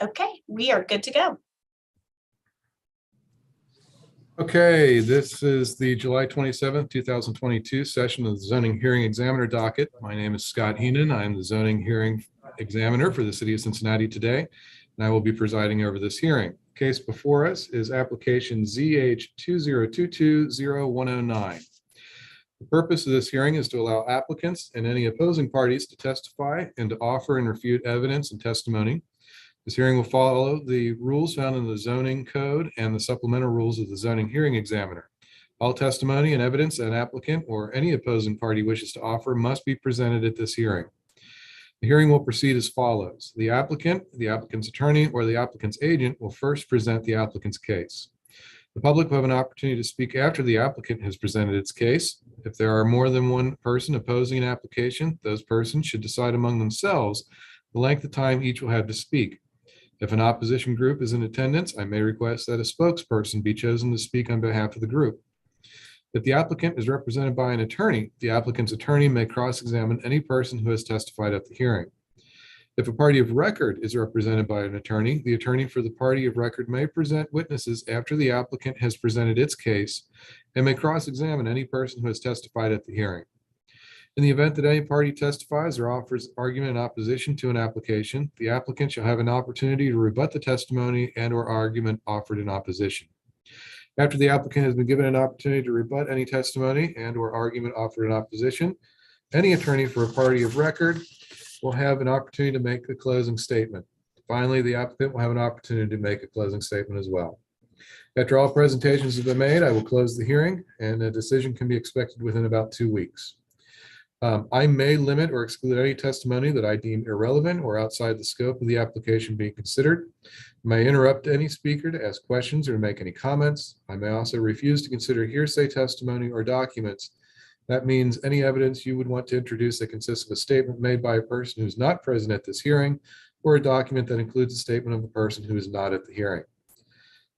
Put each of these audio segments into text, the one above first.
Okay, we are good to go. Okay, this is the July 27th, 2022 session of the zoning hearing examiner docket. My name is Scott Heenan. I am the zoning hearing examiner for the city of Cincinnati today, and I will be presiding over this hearing. Case before us is application ZH20220109. The purpose of this hearing is to allow applicants and any opposing parties to testify and to offer and refute evidence and testimony. This hearing will follow the rules found in the zoning code and the supplemental rules of the zoning hearing examiner. All testimony and evidence an applicant or any opposing party wishes to offer must be presented at this hearing. The hearing will proceed as follows. The applicant, the applicant's attorney, or the applicant's agent will first present the applicant's case. The public will have an opportunity to speak after the applicant has presented its case. If there are more than one person opposing an application, those persons should decide among themselves the length of time each will have to speak. If an opposition group is in attendance, I may request that a spokesperson be chosen to speak on behalf of the group. If the applicant is represented by an attorney, the applicant's attorney may cross-examine any person who has testified at the hearing. If a party of record is represented by an attorney, the attorney for the party of record may present witnesses after the applicant has presented its case and may cross-examine any person who has testified at the hearing. In the event that any party testifies or offers argument in opposition to an application, the applicant shall have an opportunity to rebut the testimony and/or argument offered in opposition. After the applicant has been given an opportunity to rebut any testimony and/or argument offered in opposition, any attorney for a party of record will have an opportunity to make a closing statement. Finally, the applicant will have an opportunity to make a closing statement as well. After all presentations have been made, I will close the hearing, and a decision can be expected within about 2 weeks. I may limit or exclude any testimony that I deem irrelevant or outside the scope of the application being considered. I may interrupt any speaker to ask questions or to make any comments. I may also refuse to consider hearsay testimony or documents. That means any evidence you would want to introduce that consists of a statement made by a person who is not present at this hearing, or a document that includes a statement of a person who is not at the hearing.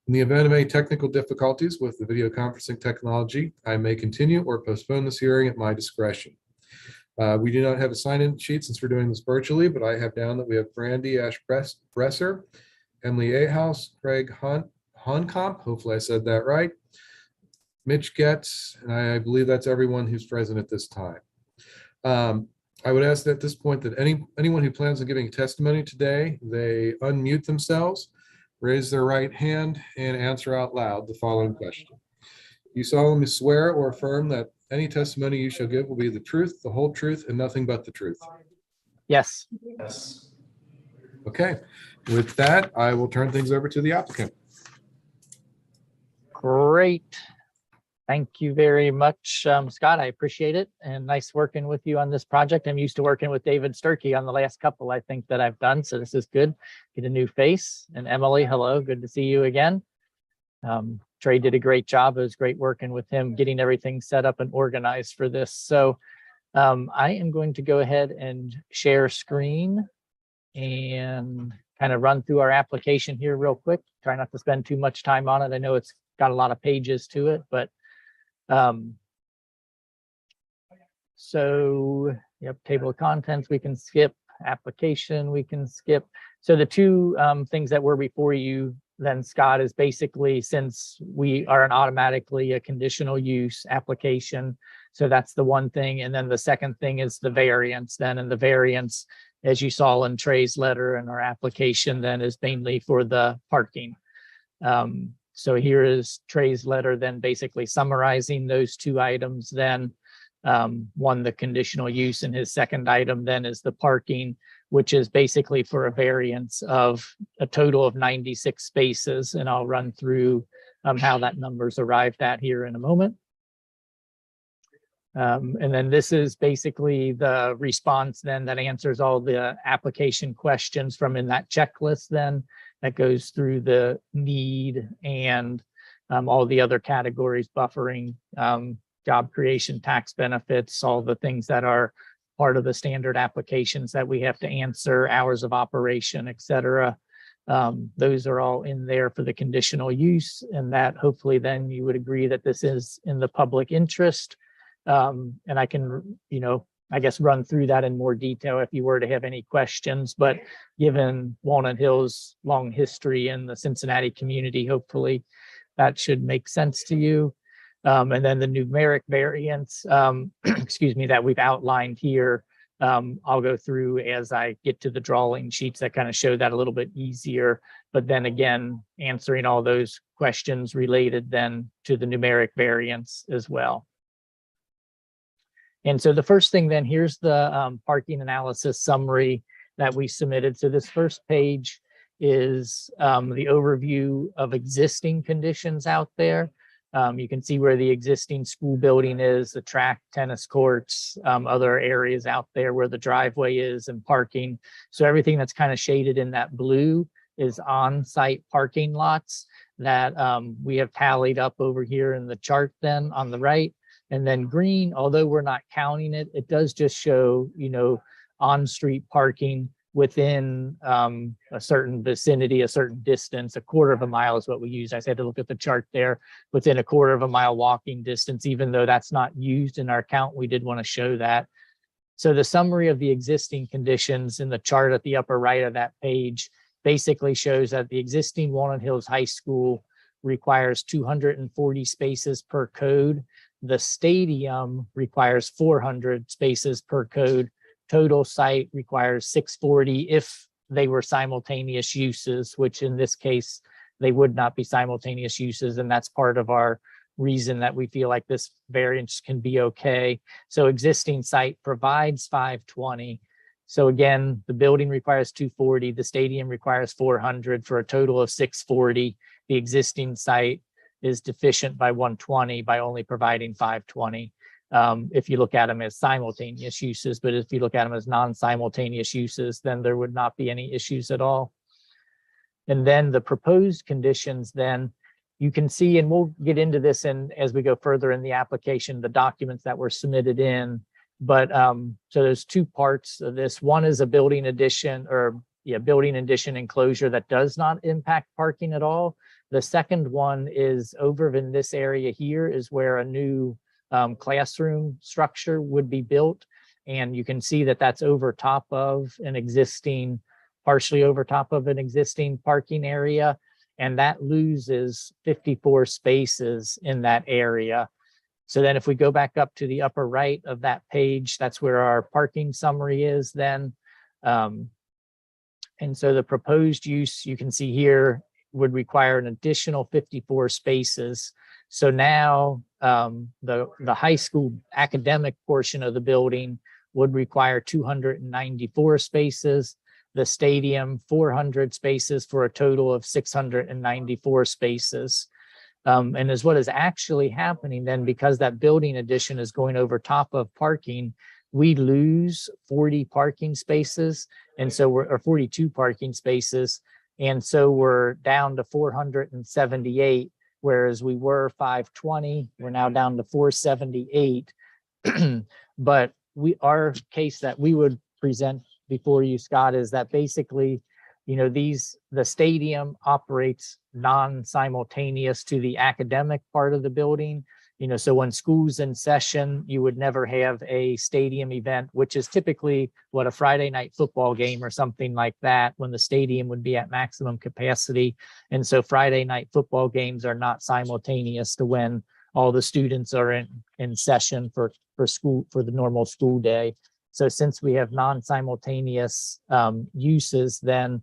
In the event of any technical difficulties with the video conferencing technology, I may continue or postpone this hearing at my discretion. We do not have a sign-in sheet since we're doing this virtually, but I have down that we have Brandy Ash-Bresser, Emily Ahaus, Craig Honkamp, hopefully I said that right, Mitch Getz, and I believe that's everyone who's present at this time. I would ask at this point that anyone who plans on giving testimony today, they unmute themselves, raise their right hand, and answer out loud the following question. You solemnly swear or affirm that any testimony you shall give will be the truth, the whole truth, and nothing but the truth? Yes. Yes. Okay, with that, I will turn things over to the applicant. Great. Thank you very much, Scott. I appreciate it. And nice working with you on this project. I'm used to working with David Sturkey on the last couple, I think, that I've done. So this is good. Get a new face. And Emily, hello. Good to see you again. Trey did a great job. It was great working with him, getting everything set up and organized for this. So I am going to go ahead and share screen and kind of run through our application here real quick. Try not to spend too much time on it. I know it's got a lot of pages to it, but so yep, table of contents we can skip, application we can skip. So the two things that were before you then, Scott, is basically, since we are automatically a conditional use application, so that's the one thing. And then the second thing is the variance then, and the variance, as you saw in Trey's letter and our application, then is mainly for the parking. So here is Trey's letter then basically summarizing those two items then. One, the conditional use, and his second item then is the parking, which is basically for a variance of a total of 96 spaces. And I'll run through how that number's arrived at here in a moment. And then this is basically the response then that answers all the application questions from in that checklist then that goes through the need and all the other categories, buffering, job creation, tax benefits, all the things that are part of the standard applications that we have to answer, hours of operation, et cetera. Those are all in there for the conditional use, and that hopefully then you would agree that this is in the public interest. And I can, I guess, run through that in more detail if you were to have any questions. But given Walnut Hill's long history in the Cincinnati community, hopefully that should make sense to you. And then the numeric variants, excuse me, that we've outlined here, I'll go through as I get to the drawing sheets that kind of show that a little bit easier. But then again, answering all those questions related then to the numeric variants as well. And so the first thing then, here's the parking analysis summary that we submitted. So this first page is the overview of existing conditions out there. You can see where the existing school building is, the track, tennis courts, other areas out there where the driveway is and parking. So everything that's kind of shaded in that blue is on-site parking lots that we have tallied up over here in the chart then on the right. And then green, although we're not counting it, it does just show, you know, on-street parking within a certain vicinity, a certain distance. A quarter of a mile is what we use. I had to look at the chart there, within a quarter of a mile walking distance. Even though that's not used in our count, we did want to show that. So the summary of the existing conditions in the chart at the upper right of that page basically shows that the existing Walnut Hills High School requires 240 spaces per code. The stadium requires 400 spaces per code. Total site requires 640 if they were simultaneous uses, which in this case, they would not be simultaneous uses. And that's part of our reason that we feel like this variance can be okay. So existing site provides 520. So again, the building requires 240, the stadium requires 400 for a total of 640. The existing site is deficient by 120 by only providing 520. If you look at them as simultaneous uses, but if you look at them as non-simultaneous uses, then there would not be any issues at all. And then the proposed conditions, then you can see, and we'll get into this in as we go further in the application, the documents that were submitted in. But so there's two parts of this. One is a building addition building addition enclosure that does not impact parking at all. The second one is over in this area here is where a new classroom structure would be built. And you can see that that's over top of an existing, partially over top of an existing parking area. And that loses 54 spaces in that area. So then if we go back up to the upper right of that page, that's where our parking summary is then. And so the proposed use, you can see here, would require an additional 54 spaces. So now the high school academic portion of the building would require 294 spaces, the stadium 400 spaces for a total of 694 spaces. And is what is actually happening then, because that building addition is going over top of parking, we lose 40 parking spaces. And so or 42 parking spaces. And so we're down to 478, whereas we were 520, we're now down to 478. But our case that we would present before you, Scott, is that basically, you know, the stadium operates non-simultaneous to the academic part of the building. You know, so when school's in session, you would never have a stadium event, which is typically what a Friday night football game or something like that, when the stadium would be at maximum capacity. And so Friday night football games are not simultaneous to when all the students are in session for school, for the normal school day. So since we have non-simultaneous uses, then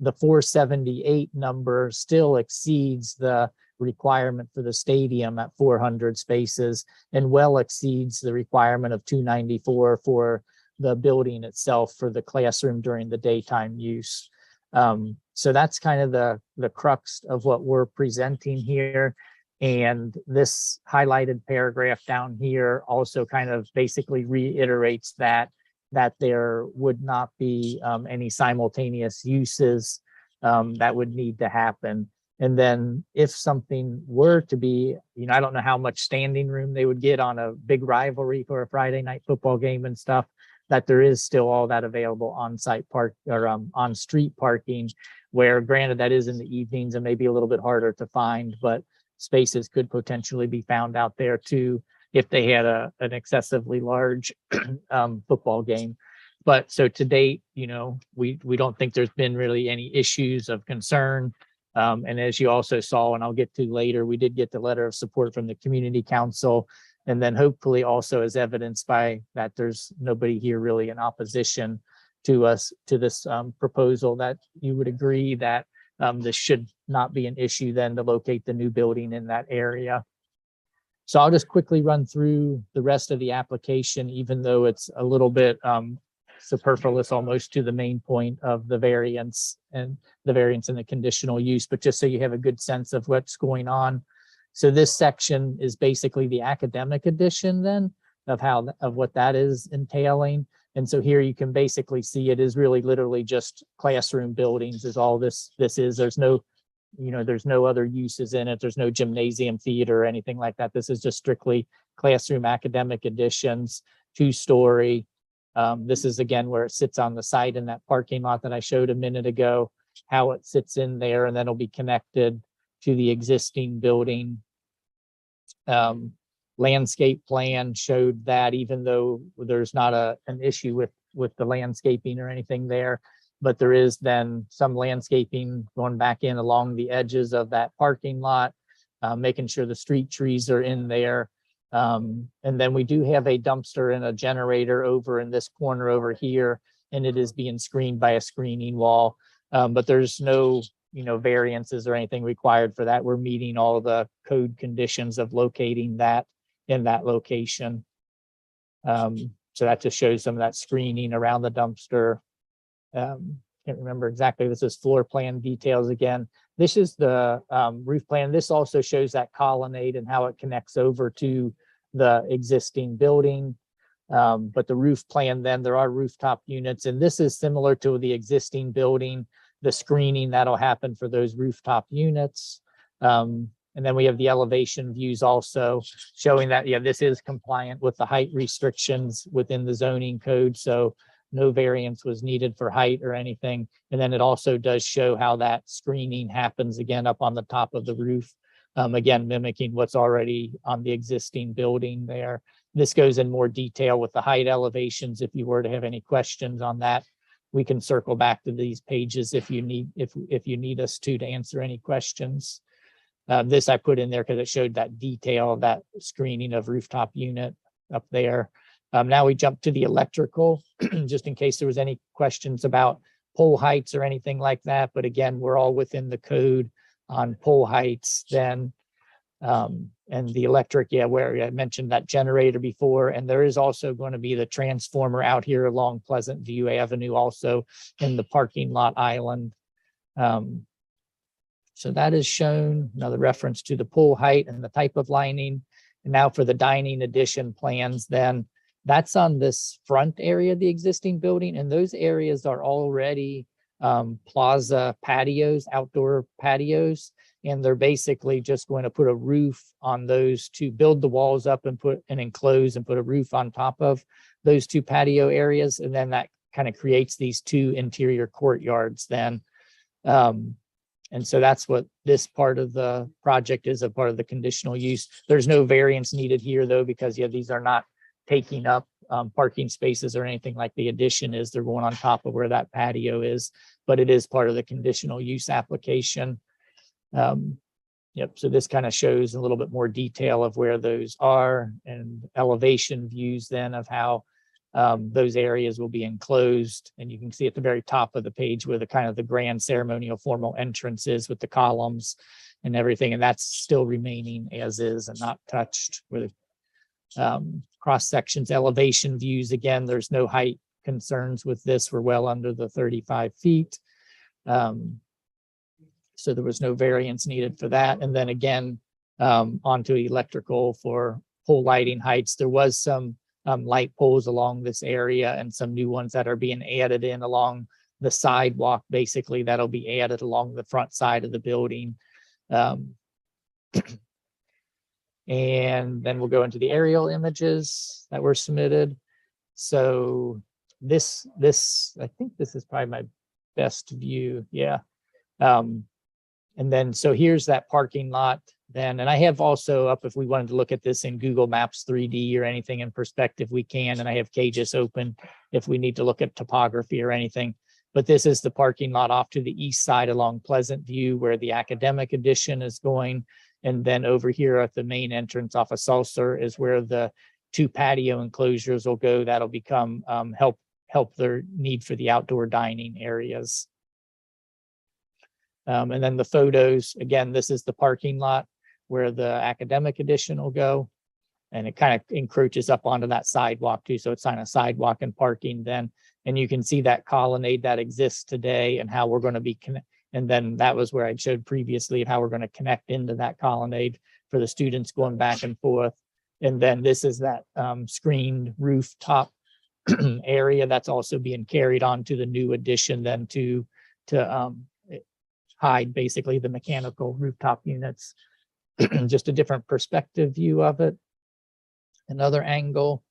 the 478 number still exceeds the requirement for the stadium at 400 spaces and well exceeds the requirement of 294 for the building itself for the classroom during the daytime use. So that's kind of the crux of what we're presenting here. And this highlighted paragraph down here also kind of basically reiterates that there would not be any simultaneous uses that would need to happen. And then if something were to be, you know, I don't know how much standing room they would get on a big rivalry for a Friday night football game and stuff, that there is still all that available on-site park or on-street parking, where granted that is in the evenings and maybe a little bit harder to find, but spaces could potentially be found out there too. if they had an excessively large football game. But so to date, you know, we don't think there's been really any issues of concern. And as you also saw, and I'll get to later, we did get the letter of support from the community council. And then hopefully also as evidenced by that, there's nobody here really in opposition to us, to this proposal, that you would agree that this should not be an issue then to locate the new building in that area. So I'll just quickly run through the rest of the application, even though it's a little bit superfluous almost to the main point of the variance and the conditional use, but just so you have a good sense of what's going on. So this section is basically the academic edition then of what that is entailing. And so here you can basically see it is really literally just classroom buildings is all this is. There's no, you know, there's no other uses in it. There's no gymnasium, theater, or anything like that. This is just strictly classroom academic additions, 2-story. This is again where it sits on the site in that parking lot that I showed a minute ago, how it sits in there, and then it'll be connected to the existing building. Landscape plan showed that even though there's not an issue with the landscaping or anything there, but there is then some landscaping going back in along the edges of that parking lot, making sure the street trees are in there. And then we do have a dumpster and a generator over in this corner over here, and it is being screened by a screening wall. But there's no, you know, variances or anything required for that. We're meeting all the code conditions of locating that in that location. So that just shows some of that screening around the dumpster. Can't remember exactly. This is floor plan details again. This is the roof plan. This also shows that colonnade and how it connects over to the existing building. But the roof plan, then there are rooftop units, and this is similar to the existing building, the screening that'll happen for those rooftop units. And then we have the elevation views also showing that, yeah, this is compliant with the height restrictions within the zoning code. So no variance was needed for height or anything. And then it also does show how that screening happens again up on the top of the roof, again, mimicking what's already on the existing building there. This goes in more detail with the height elevations. If you were to have any questions on that, we can circle back to these pages if you need us to answer any questions. This I put in there because it showed that detail of that screening of rooftop unit up there. Now we jump to the electrical, just in case there was any questions about pole heights or anything like that. But again, we're all within the code on pole heights then. And the electric, yeah, where I mentioned that generator before, and there is also going to be the transformer out here along Pleasant View Avenue, also in the parking lot island. So that is shown, another reference to the pole height and the type of lining. And now for the dining addition plans, then that's on this front area of the existing building. And those areas are already plaza patios, outdoor patios. And they're basically just going to put a roof on those to build the walls up and enclose and put a roof on top of those 2 patio areas. And then that kind of creates these 2 interior courtyards then. And so that's what this part of the project is, a part of the conditional use. There's no variance needed here though, because yeah, these are not taking up parking spaces or anything like the addition is. They're going on top of where that patio is, but it is part of the conditional use application. Yep, so this kind of shows a little bit more detail of where those are and elevation views then of how those areas will be enclosed. And you can see at the very top of the page where the kind of the grand ceremonial formal entrance is with the columns and everything. And that's still remaining as is and not touched. With cross sections, elevation views, again, there's no height concerns with this. We're well under the 35 feet. So there was no variance needed for that. And then again, onto electrical for pole lighting heights. There was some light poles along this area and some new ones that are being added in along the sidewalk. Basically, that'll be added along the front side of the building. And then we'll go into the aerial images that were submitted. So this, I think this is probably my best view. Yeah. And then, so here's that parking lot Then, and I have also up, if we wanted to look at this in Google Maps 3D or anything in perspective, we can. And I have Cages open if we need to look at topography or anything. But this is the parking lot off to the east side along Pleasant View where the academic addition is going. And then over here at the main entrance off of Saucer is where the 2 patio enclosures will go. That'll become help their need for the outdoor dining areas. And then the photos, again, this is the parking lot where the academic addition will go. And it kind of encroaches up onto that sidewalk too. So it's on a sidewalk and parking then. And you can see that colonnade that exists today and how we're going to be and then that was where I showed previously how we're going to connect into that colonnade for the students going back and forth. And then this is that screened rooftop area that's also being carried on to the new addition then to hide basically the mechanical rooftop units. Just a different perspective view of it. Another angle.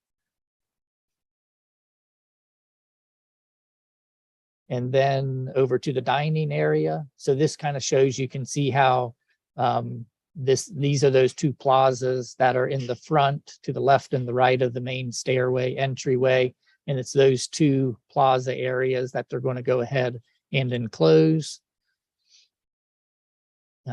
And then over to the dining area. So this kind of shows, you can see how these are those 2 plazas that are in the front to the left and the right of the main stairway entryway. And it's those 2 plaza areas that they're going to go ahead and enclose.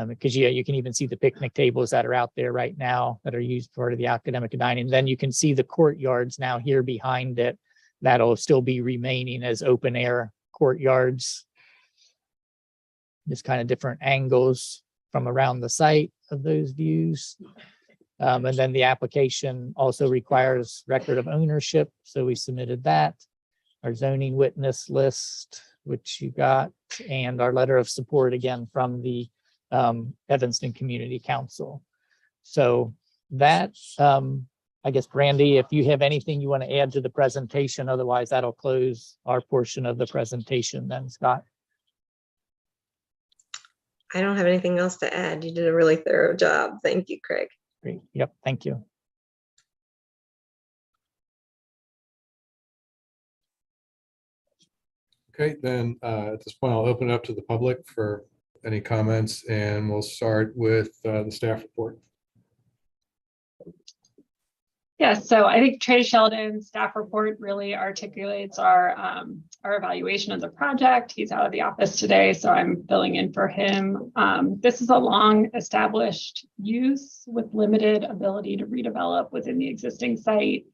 Because you can even see the picnic tables that are out there right now that are used for the academic dining. Then you can see the courtyards now here behind it that'll still be remaining as open air courtyards. Just kind of different angles from around the site of those views. And then the application also requires record of ownership. So we submitted that, our zoning witness list, which you got, and our letter of support again from the Evanston Community Council. So that, I guess, Brandy, if you have anything you want to add to the presentation, otherwise that'll close our portion of the presentation then, Scott. I don't have anything else to add. You did a really thorough job. Thank you, Craig. Great. Yep. Thank you. Okay, then at this point, I'll open it up to the public for any comments, and we'll start with the staff report. Yes, so I think Trey Sheldon's staff report really articulates our evaluation of the project. He's out of the office today, so I'm filling in for him. This is a long established use with limited ability to redevelop within the existing site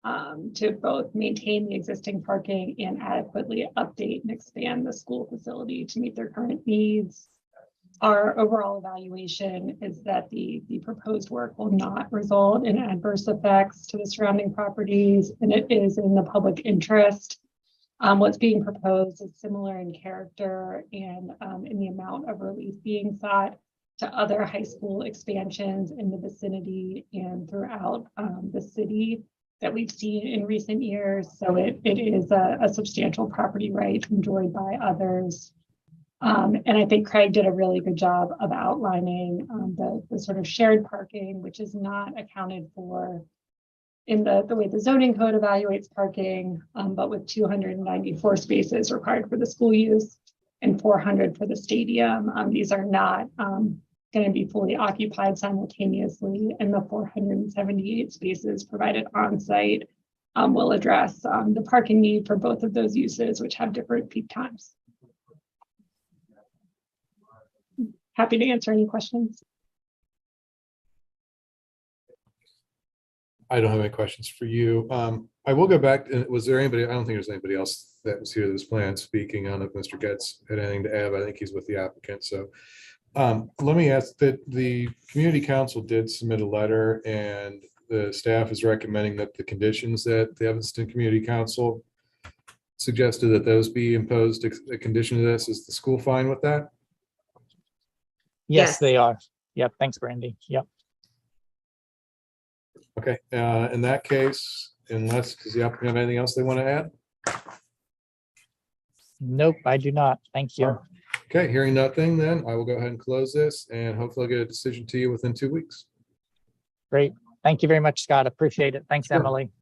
to both maintain the existing parking and adequately update and expand the school facility to meet their current needs. Our overall evaluation is that the proposed work will not result in adverse effects to the surrounding properties, and it is in the public interest. What's being proposed is similar in character and in the amount of relief being sought to other high school expansions in the vicinity and throughout the city that we've seen in recent years. So it is a substantial property right enjoyed by others. And I think Craig did a really good job of outlining the sort of shared parking, which is not accounted for in the way the zoning code evaluates parking, but with 294 spaces required for the school use and 400 for the stadium. These are not going to be fully occupied simultaneously, and the 478 spaces provided on site will address the parking need for both of those uses, which have different peak times. Happy to answer any questions. I don't have any questions for you. I will go back. Was there anybody? I don't think there's anybody else that was here that was planned speaking on if Mr. Getz had anything to add. I think he's with the applicant. So let me ask that the community council did submit a letter, and the staff is recommending that the conditions that the Evanston Community Council suggested that those be imposed a condition to this. Is the school fine with that? Yes, Yes. they are. Yep. Thanks, Brandy. Yep. Okay. In that case, does the applicant have anything else they want to add? Nope, I do not. Thank you. Okay, hearing nothing, then I will go ahead and close this, and hopefully I'll get a decision to you within 2 weeks. Great. Thank you very much, Scott. Appreciate it. Thanks, Sure. Emily.